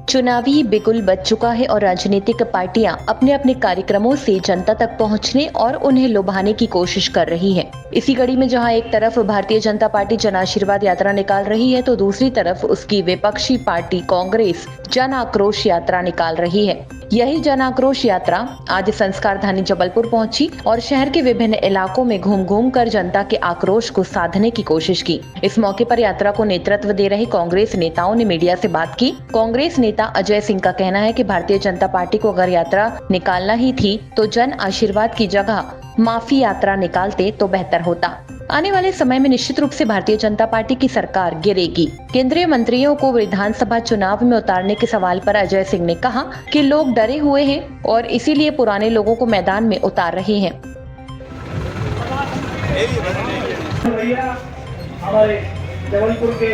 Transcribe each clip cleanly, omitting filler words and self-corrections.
चुनावी बिगुल बज चुका है और राजनीतिक पार्टियां अपने अपने कार्यक्रमों से जनता तक पहुंचने और उन्हें लुभाने की कोशिश कर रही है। इसी कड़ी में जहां एक तरफ भारतीय जनता पार्टी जन आशीर्वाद यात्रा निकाल रही है तो दूसरी तरफ उसकी विपक्षी पार्टी कांग्रेस जन आक्रोश यात्रा निकाल रही है। यही जन आक्रोश यात्रा आज संस्कार धानी जबलपुर पहुंची और शहर के विभिन्न इलाकों में घूम घूम कर जनता के आक्रोश को साधने की कोशिश की। इस मौके पर यात्रा को नेतृत्व दे रहे कांग्रेस नेताओं ने मीडिया से बात की। कांग्रेस नेता अजय सिंह का कहना है कि भारतीय जनता पार्टी को अगर यात्रा निकालना ही थी तो जन आशीर्वाद की जगह माफी यात्रा निकालते तो बेहतर होता। आने वाले समय में निश्चित रूप से भारतीय जनता पार्टी की सरकार गिरेगी। केंद्रीय मंत्रियों को विधानसभा चुनाव में उतारने के सवाल पर अजय सिंह ने कहा कि लोग डरे हुए हैं और इसीलिए पुराने लोगों को मैदान में उतार रहे हैं। हमारे जबलपुर के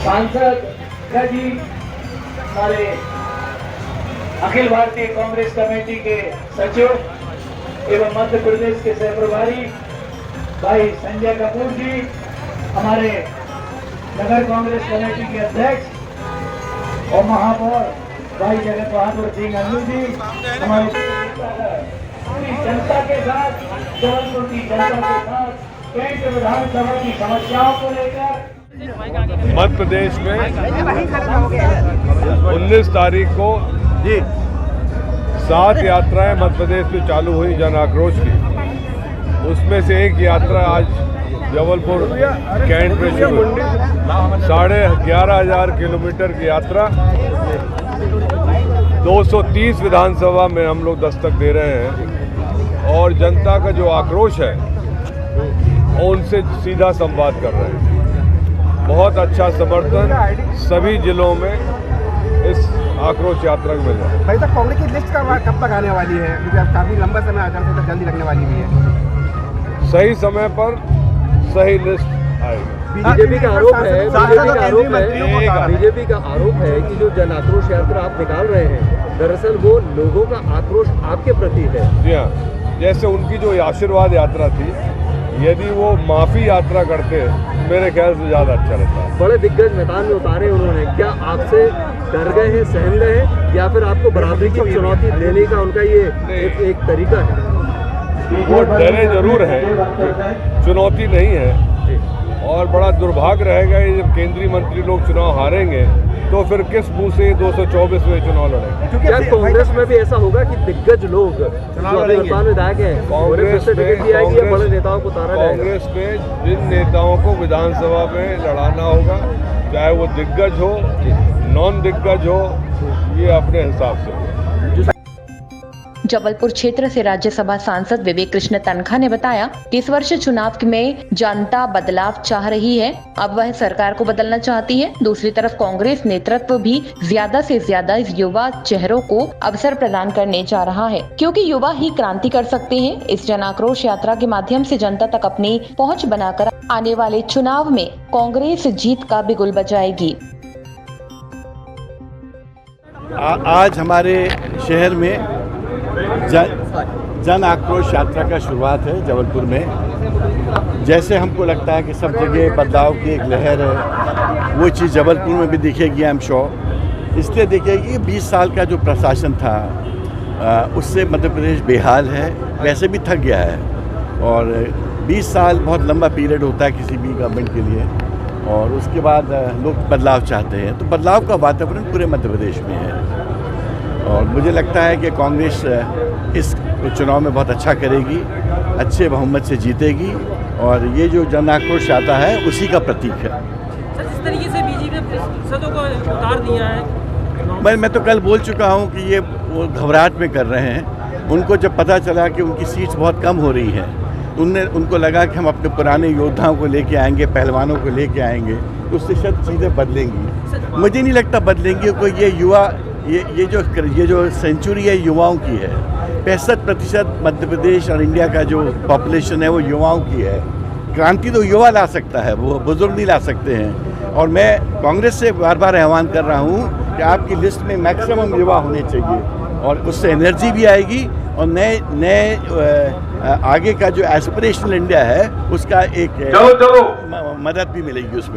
सांसद जी, हमारे अखिल भारतीय कांग्रेस कमेटी के सचिव एवं मध्य प्रदेश के सह प्रभारी भाई संजय कपूर जी, हमारे नगर कांग्रेस कमेटी के अध्यक्ष और महापौर भाई जगत बहादुर सिंह अन्नू जी, हमारे पूरी जनता के साथ, जबलपुर की जनता के साथ कैंट विधानसभा की समस्याओं को लेकर मध्य प्रदेश में 19 तारीख को 7 यात्राएं मध्य प्रदेश में चालू हुई जन आक्रोश की। उसमें से एक यात्रा आज जबलपुर कैंट में शुरू हुई। 11,500 किलोमीटर की यात्रा 230 विधानसभा में हम लोग दस्तक दे रहे हैं और जनता का जो आक्रोश है उनसे सीधा संवाद कर रहे हैं। बहुत अच्छा समर्थन सभी जिलों में इस आक्रोश यात्रा को मिल रहा है। भाई साहब, कांग्रेस की लिस्ट कब तक आने वाली है? क्योंकि अब काफी लंबा समय आचार संहिता जल्दी लगने वाली भी है। सही समय पर सही लिस्ट आएगी। बीजेपी का आरोप है कि जो जन आक्रोश यात्रा आप निकाल रहे हैं दरअसल वो लोगों का आक्रोश आपके प्रति है। जी हाँ, जैसे उनकी जो आशीर्वाद यात्रा थी, यदि वो माफी यात्रा करते मेरे ख्याल से ज्यादा अच्छा रहता। बड़े दिग्गज मैदान में उतारे उन्होंने, क्या आपसे डर गए हैं, सहम गए हैं, या फिर आपको बराबरी की चुनौती देने का उनका ये एक तरीका है? वो डरे जरूर है, चुनौती नहीं है। और बड़ा दुर्भाग्य रहेगा जब केंद्रीय मंत्री लोग चुनाव हारेंगे तो फिर किस मुंह से 224 में चुनाव लड़ेंगे। क्या कांग्रेस में भी ऐसा होगा कि दिग्गज लोग वर्तमान विधायक हैं कांग्रेस में बड़े नेताओं को उतारा जाएगा? कांग्रेस में जिन नेताओं को विधानसभा में लड़ाना होगा, चाहे वो दिग्गज हो नॉन दिग्गज हो, ये अपने हिसाब से हो। जबलपुर क्षेत्र से राज्यसभा सांसद विवेक कृष्ण तनखा ने बताया कि इस वर्ष चुनाव में जनता बदलाव चाह रही है, अब वह सरकार को बदलना चाहती है। दूसरी तरफ कांग्रेस नेतृत्व भी ज्यादा से ज्यादा युवा चेहरों को अवसर प्रदान करने जा रहा है, क्योंकि युवा ही क्रांति कर सकते हैं। इस जन आक्रोश यात्रा के माध्यम से जनता तक अपनी पहुँच बनाकर आने वाले चुनाव में कांग्रेस जीत का बिगुल बजाएगी। आज हमारे शहर में जन आक्रोश यात्रा का शुरुआत है जबलपुर में। जैसे हमको लगता है कि सब जगह बदलाव की एक लहर है, वो चीज़ जबलपुर में भी दिखेगी, आई एम श्योर। इसलिए दिखेगी 20 साल का जो प्रशासन था उससे मध्य प्रदेश बेहाल है, वैसे भी थक गया है। और 20 साल बहुत लंबा पीरियड होता है किसी भी गवर्नमेंट के लिए, और उसके बाद लोग बदलाव चाहते हैं। तो बदलाव का वातावरण पूरे मध्य प्रदेश में है और मुझे लगता है कि कांग्रेस इस चुनाव में बहुत अच्छा करेगी, अच्छे बहुमत से जीतेगी और ये जो जन आक्रोश आता है उसी का प्रतीक है। सर, जिस तरीके से बीजेपी ने सांसदों को उतार दिया है, मैं तो कल बोल चुका हूँ कि ये वो घबराहट में कर रहे हैं। उनको जब पता चला कि उनकी सीट्स बहुत कम हो रही हैं, उनको लगा कि हम अपने पुराने योद्धाओं को लेके आएंगे, पहलवानों को लेके आएंगे, तो उससे शायद चीज़ें बदलेंगी। मुझे नहीं लगता बदलेंगी, कोई ये युवा ये जो सेंचुरी है युवाओं की है। 65% मध्य प्रदेश और इंडिया का जो पॉपुलेशन है वो युवाओं की है। क्रांति तो युवा ला सकता है, वो बुजुर्ग नहीं ला सकते हैं। और मैं कांग्रेस से बार बार आह्वान कर रहा हूँ कि आपकी लिस्ट में मैक्सिमम युवा होने चाहिए और उससे एनर्जी भी आएगी और नए आगे का जो एस्पिरेशनल इंडिया है उसका एक मदद भी मिलेगी उसमें।